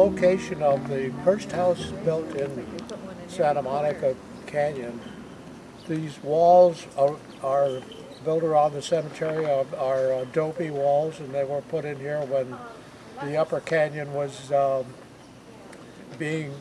location of the first house built in Santa Monica Canyon. These walls are built around the cemetery, are adobe walls, and they were put in here when the upper canyon was being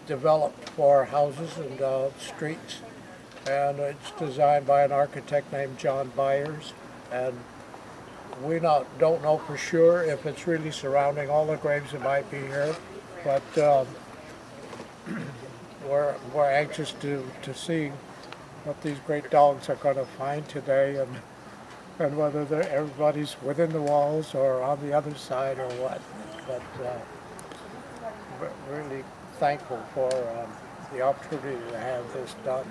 developed for houses and streets. And it's designed by an architect named John Byers. And we don't know for sure if it's really surrounding all the graves that might be here, but we're anxious to see what these great dogs are going to find today, and whether everybody's within the walls or on the other side or what. But we're really thankful for the opportunity to have this done.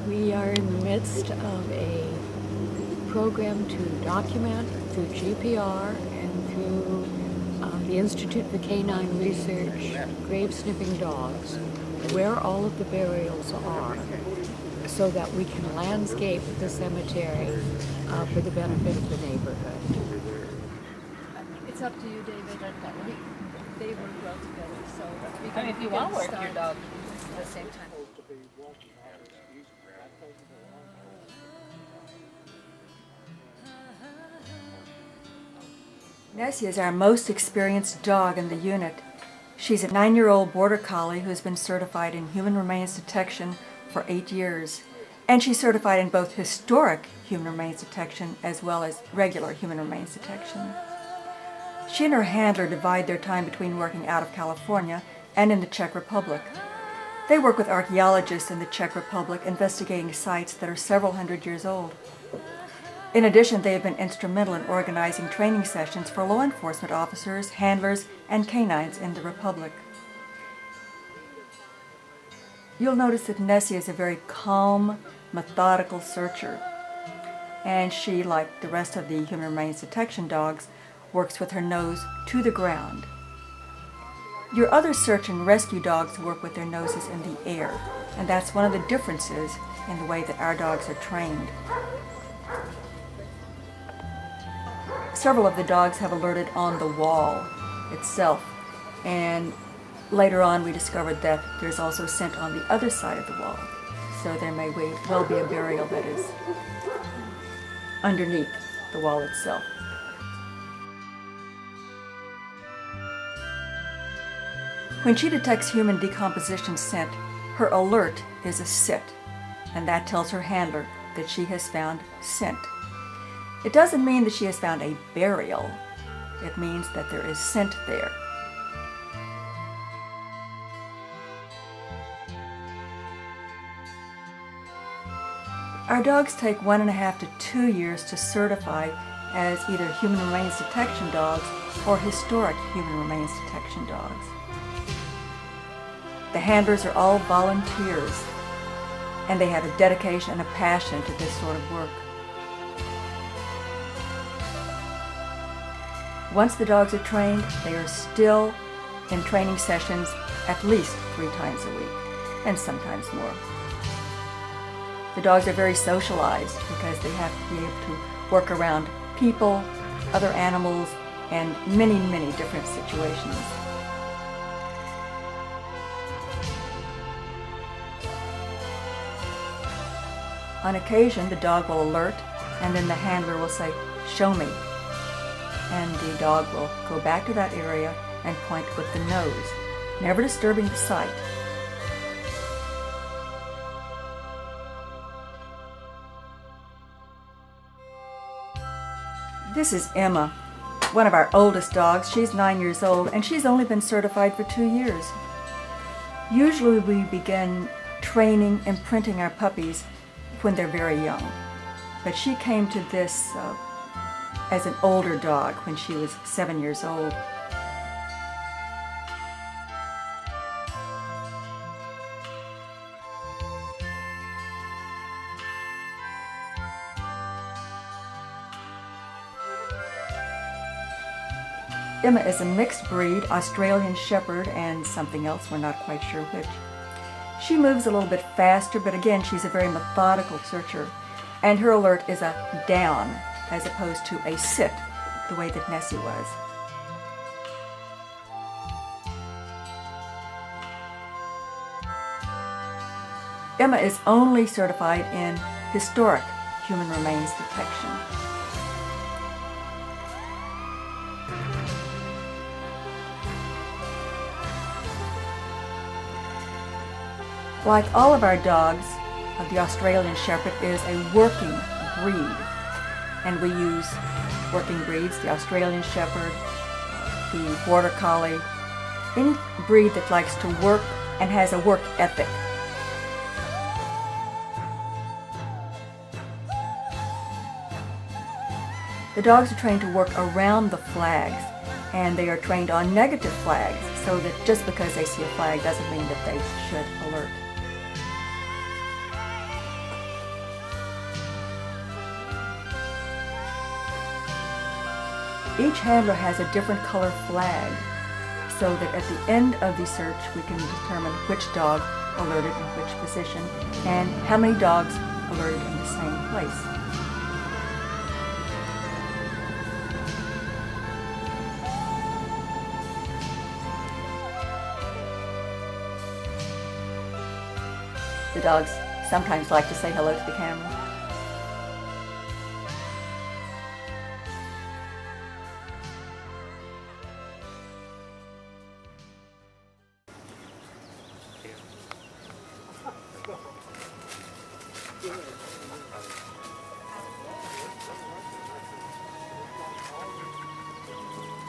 We are in the midst of a program to document through GPR and through the Institute for Canine Research grave sniffing dogs where all of the burials are, so that we can landscape the cemetery for the benefit of the neighborhood. It's up to you, David. They work well together, so we can, if you want to work your dog at the same time. Nessie is our most experienced dog in the unit. She's a 9-year-old border collie who has been certified in human remains detection for 8 years. And she's certified in both historic human remains detection as well as regular human remains detection. She and her handler divide their time between working out of California and in the Czech Republic. They work with archaeologists in the Czech Republic investigating sites that are several hundred years old. In addition, they have been instrumental in organizing training sessions for law enforcement officers, handlers, and canines in the Republic. You'll notice that Nessie is a very calm, methodical searcher, and she, like the rest of the human remains detection dogs, works with her nose to the ground. Your other search and rescue dogs work with their noses in the air, and that's one of the differences in the way that our dogs are trained. Several of the dogs have alerted on the wall itself, and later on we discovered that there's also scent on the other side of the wall, so there may well be a burial that is underneath the wall itself. When she detects human decomposition scent, her alert is a sit, and that tells her handler that she has found scent. It doesn't mean that she has found a burial. It means that there is scent there. Our dogs take 1.5 to 2 years to certify as either human remains detection dogs or historic human remains detection dogs. The handlers are all volunteers, and they have a dedication and a passion to this sort of work. Once the dogs are trained, they are still in training sessions at least 3 times a week, and sometimes more. The dogs are very socialized because they have to be able to work around people, other animals, and many, many different situations. On occasion, the dog will alert, and then the handler will say, "Show me." And the dog will go back to that area and point with the nose, never disturbing the sight. This is Emma, one of our oldest dogs. She's 9 years old, and she's only been certified for 2 years. Usually we begin training, imprinting our puppies when they're very young. But she came to this as an older dog when she was 7 years old. Emma is a mixed breed, Australian Shepherd and something else, we're not quite sure which. She moves a little bit faster, but again, she's a very methodical searcher, and her alert is a down as opposed to a sit, the way that Nessie was. Emma is only certified in historic human remains detection. Like all of our dogs, the Australian Shepherd is a working breed, and we use working breeds, the Australian Shepherd, the Border Collie, any breed that likes to work and has a work ethic. The dogs are trained to work around the flags, and they are trained on negative flags, so that just because they see a flag doesn't mean that they should alert. Each handler has a different color flag, so that at the end of the search we can determine which dog alerted in which position and how many dogs alerted in the same place. The dogs sometimes like to say hello to the camera.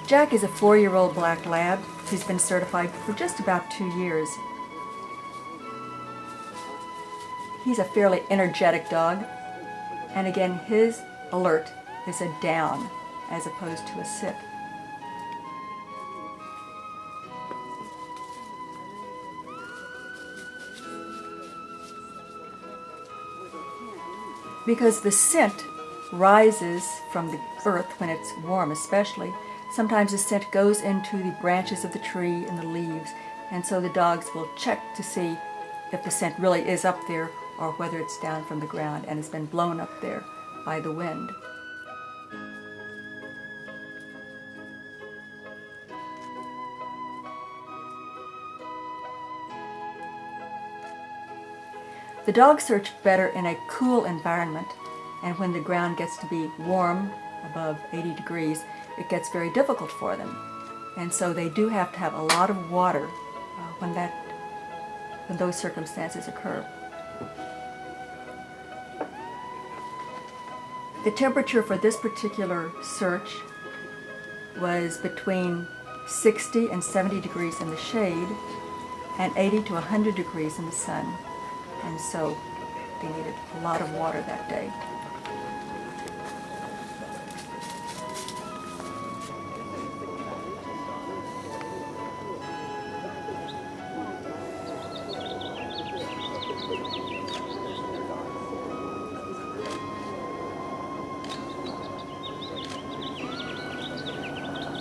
Jack is a 4-year-old black lab who's been certified for just about 2 years. He's a fairly energetic dog, and again, his alert is a down as opposed to a sit. Because the scent rises from the earth when it's warm especially, sometimes the scent goes into the branches of the tree and the leaves, and so the dogs will check to see if the scent really is up there or whether it's down from the ground and has been blown up there by the wind. The dogs search better in a cool environment, and when the ground gets to be warm, above 80 degrees, it gets very difficult for them. And so they do have to have a lot of water when those circumstances occur. The temperature for this particular search was between 60 and 70 degrees in the shade and 80 to 100 degrees in the sun. And so they needed a lot of water that day.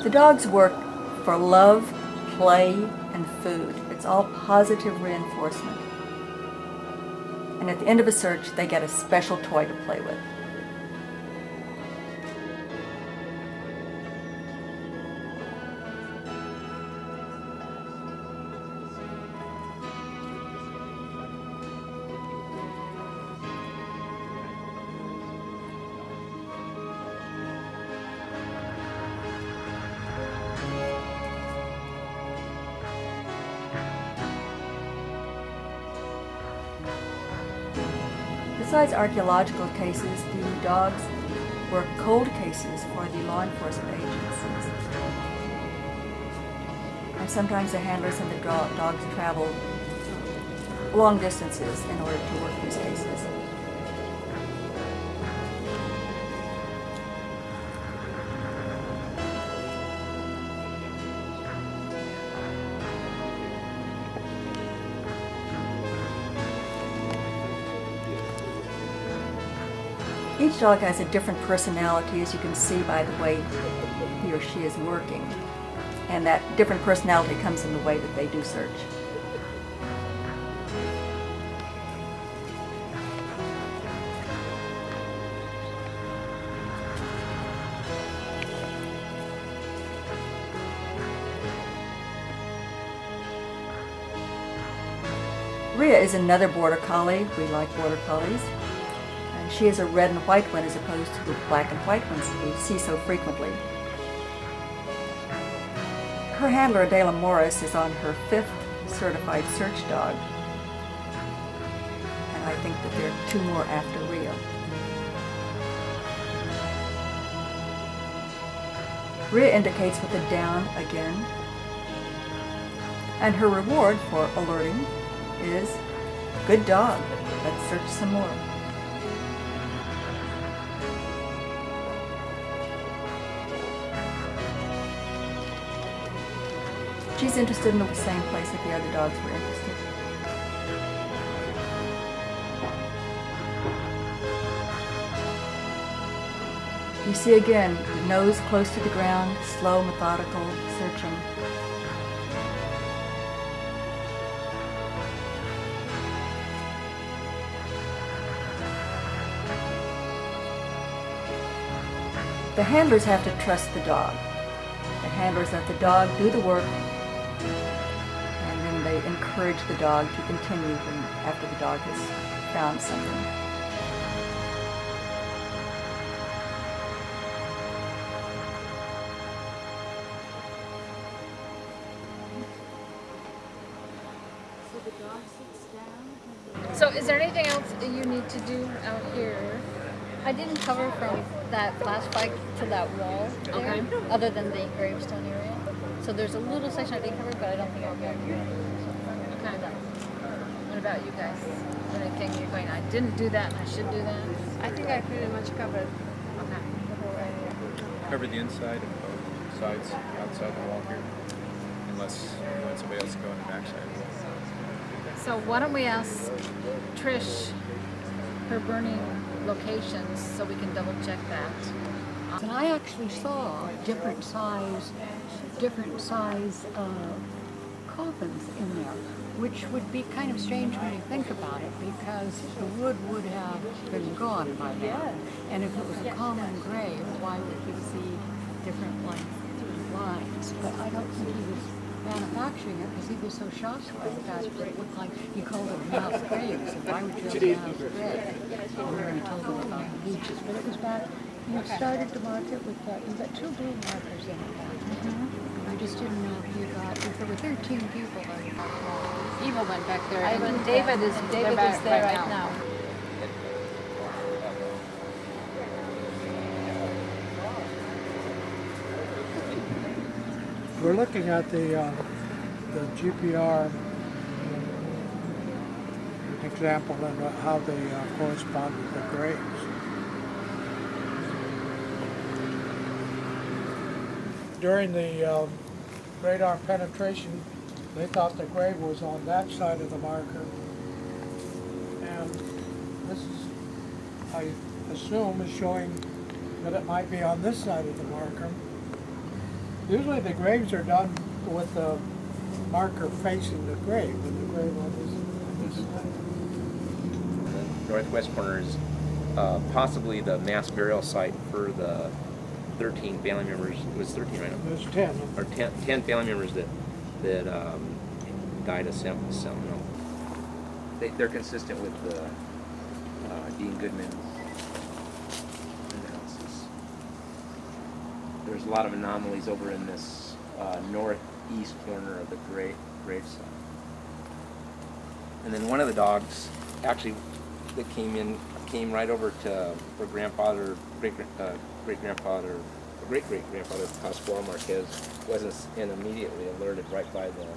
The dogs work for love, play, and food. It's all positive reinforcement. And at the end of a search, they get a special toy to play with. Besides archaeological cases, the dogs work cold cases for the law enforcement agencies. And sometimes the handlers and the dogs travel long distances in order to work these cases. Each dog has a different personality, as you can see by the way he or she is working. And that different personality comes in the way that they do search. Rhea is another border collie. We like border collies. And she is a red and white one as opposed to the black and white ones we see so frequently. Her handler, Adela Morris, is on her 5th certified search dog. And I think that there are 2 more after Rhea. Rhea indicates with a down again. And her reward for alerting is good dog. Let's search some more. She's interested in the same place that the other dogs were interested. You see again, the nose close to the ground, slow, methodical searching. The handlers have to trust the dog. The handlers let the dog do the work, and then they encourage the dog to continue after the dog has found something. So is there anything else that you need to do out here? I didn't cover from that last fight to that wall there, other than the gravestone area. So there's a little section I didn't cover, but I don't think I'll be able to do it. Okay. What about you guys? Is there anything you're going, I didn't do that and I should do that? I think I pretty much covered Okay. the whole area. Cover the inside and both sides outside the wall here, unless you want somebody else to go on the back side of the wall. So why don't we ask Trish her burning locations so we can double check that. And I actually saw different size coffins in there, which would be kind of strange when you think about it, because the wood would have been gone by now. And if it was a common grave, why would you see different lines? But I don't think he was manufacturing it because he was so shocked by the fact that it looked like he called it mass graves. And why would you have a mass grave? And then he told them about the beaches. But it was back, you started to mark it with, you've got 2 blue markers in it back there. I just didn't know if there were 13 people that you marked. Eva went back there. David is there right now. We're looking at the GPR example and how they correspond with the graves. During the radar penetration, they thought the grave was on that side of the marker. And this is, I assume, is showing that it might be on this side of the marker. Usually the graves are done with the marker facing the grave, and the grave on this side. Northwest corner is possibly the mass burial site for the 13 family members. It was 13, right? There's 10. Or 10 family members that died of Seminole. They're consistent with the Dean Goodman's analysis. There's a lot of anomalies over in this northeast corner of the gravesite. And then one of the dogs actually that came right over to her grandfather, great-grandfather, Pascual Marquez, wasn't and immediately alerted right by the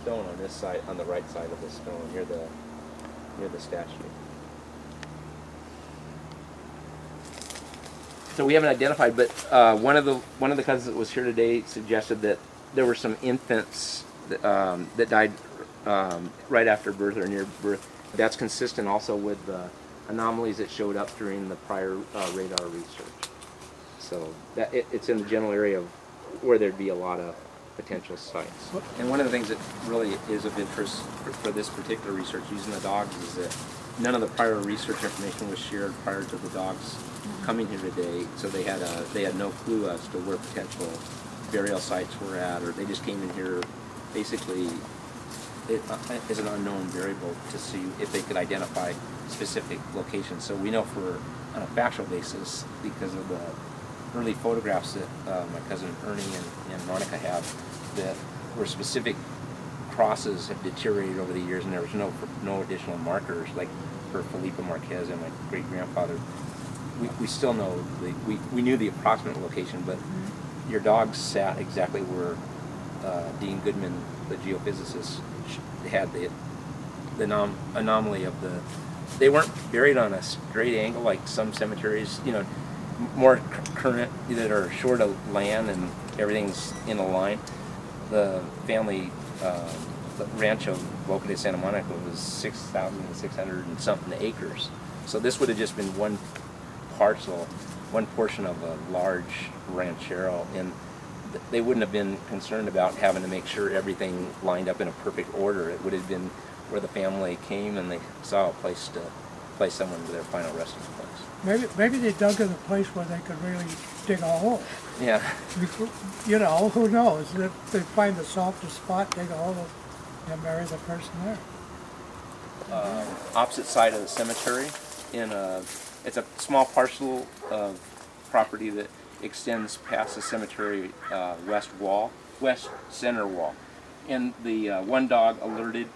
stone on this side, on the right side of the stone, near the statue. So we haven't identified, but one of the cousins that was here today suggested that there were some infants that died right after birth or near birth. That's consistent also with the anomalies that showed up during the prior radar research. So that it's in the general area of where there'd be a lot of potential sites. And one of the things that really is of interest for this particular research using the dogs is that none of the prior research information was shared prior to the dogs coming here today. So they had no clue as to where potential burial sites were at, or they just came in here basically it is an unknown variable to see if they could identify specific locations. So we know on a factual basis, because of the early photographs that my cousin Ernie and Monica have, that where specific crosses have deteriorated over the years, and there was no additional markers like for Felipe Marquez and my great grandfather. We still know we knew the approximate location, but your dogs sat exactly where Dean Goodman, the geophysicist, had the anomaly of the. They weren't buried on a straight angle like some cemeteries, more current that are short of land and everything's in a line. The family, the Rancho Boca de Santa Monica was 6,600 and something acres. So this would have just been one parcel, one portion of a large ranchero, and they wouldn't have been concerned about having to make sure everything lined up in a perfect order. It would have been where the family came and they saw a place to place someone to their final resting place. Maybe they dug in a place where they could really dig a hole. Yeah. Who knows? If they find the softest spot, dig a hole and bury the person there. Opposite side of the cemetery, it's a small parcel of property that extends past the cemetery west center wall. And the one dog alerted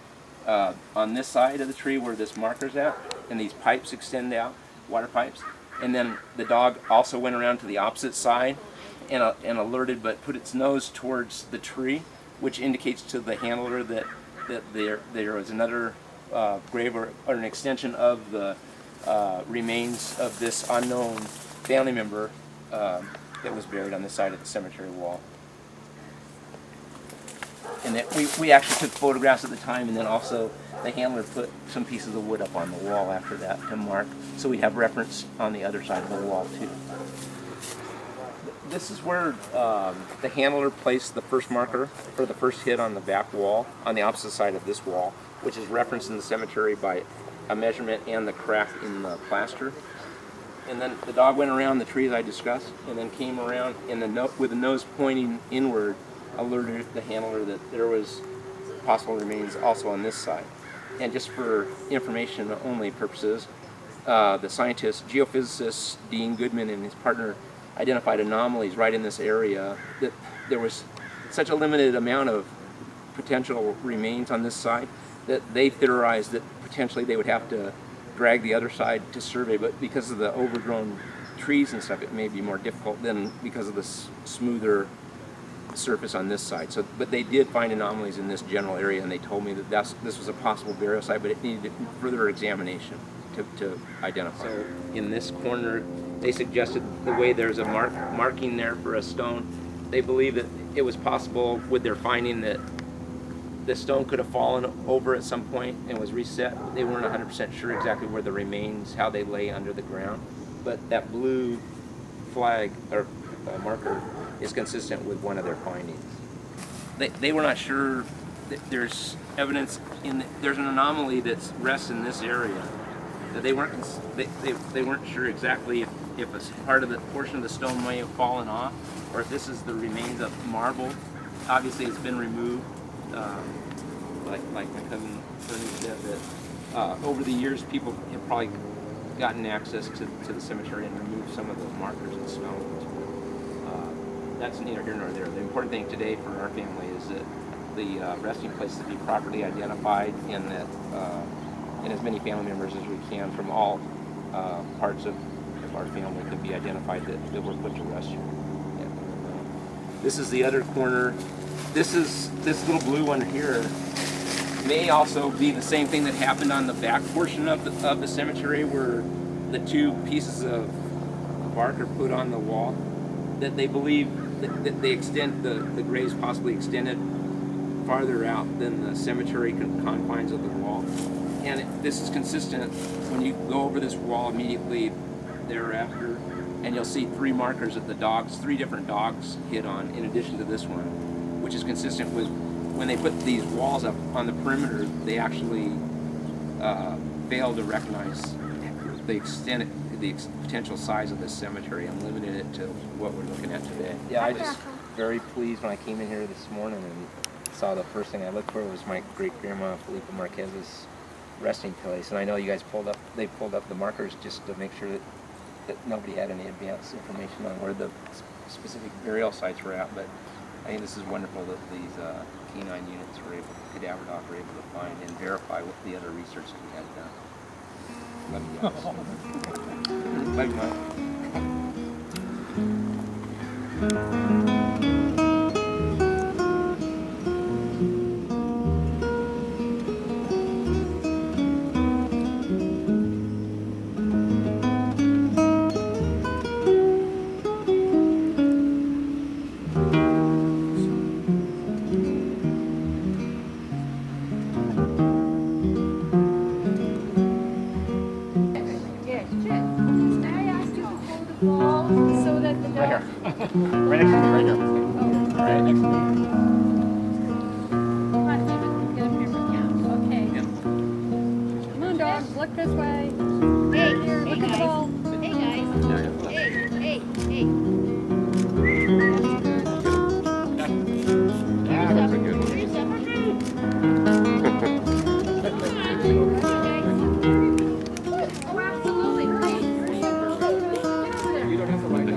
on this side of the tree where this marker's at, and these pipes extend out, water pipes. And then the dog also went around to the opposite side and alerted, but put its nose towards the tree, which indicates to the handler that there was another grave or an extension of the remains of this unknown family member that was buried on this side of the cemetery wall. And that we actually took photographs at the time, and then also the handler put some pieces of wood up on the wall after that to mark, so we have reference on the other side of the wall too. This is where the handler placed the first marker for the first hit on the back wall, on the opposite side of this wall, which is referenced in the cemetery by a measurement and the crack in the plaster. And then the dog went around the tree as I discussed, and then came around and with the nose pointing inward, alerted the handler that there was possible remains also on this side. And just for information only purposes, the scientist, geophysicist Dean Goodman and his partner identified anomalies right in this area, that there was such a limited amount of potential remains on this side that they theorized that potentially they would have to drag the other side to survey, but because of the overgrown trees and stuff, it may be more difficult than because of the smoother surface on this side. So, but they did find anomalies in this general area, and they told me that this was a possible burial site, but it needed further examination to identify. So in this corner, they suggested the way there's a marking there for a stone, they believe that it was possible with their finding that the stone could have fallen over at some point and was reset. They weren't 100% sure exactly where the remains, how they lay under the ground, but that blue flag or marker is consistent with one of their findings. They were not sure that there's evidence there's an anomaly that rests in this area that they weren't sure exactly if a part of the portion of the stone may have fallen off, or if this is the remains of marble. Obviously, it's been removed. Like my cousin said, that over the years people have probably gotten access to the cemetery and removed some of the markers and stones. That's neither here nor there. The important thing today for our family is that the resting place to be properly identified, and that and as many family members as we can from all parts of our family can be identified that were put to rest here. Yeah. This is the other corner. This little blue one here may also be the same thing that happened on the back portion of the cemetery, where the two pieces of bark are put on the wall. That they believe that they extend the graves possibly extended farther out than the cemetery confines of the wall. And this is consistent when you go over this wall immediately thereafter, and you'll see three markers that three different dogs hit on, in addition to this one, which is consistent with when they put these walls up on the perimeter, they actually failed to recognize the potential size of this cemetery and limited it to what we're looking at today. Yeah, I just very pleased when I came in here this morning and saw, the first thing I looked for was my great grandma Felipa Marquez's resting place, and I know you guys pulled up the markers just to make sure that nobody had any advance information on where the specific burial sites were at. But I think this is wonderful that these canine units were able, cadaver doc were able to find and verify what the other research we had done. Love you guys. Love you, Mike. So that the Right here. Right next to me, right here. Right next to me. Okay. Come on, dogs, look this way. Hey, Here, look at the ball. Hey guys. Hey. Yeah, that's a good one. Oh, absolutely. You don't have to write it.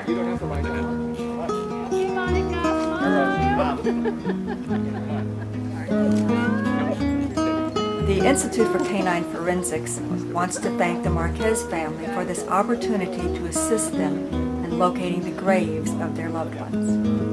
You don't have to write it. The Institute for Canine Forensics wants to thank the Marquez family for this opportunity to assist them in locating the graves of their loved ones.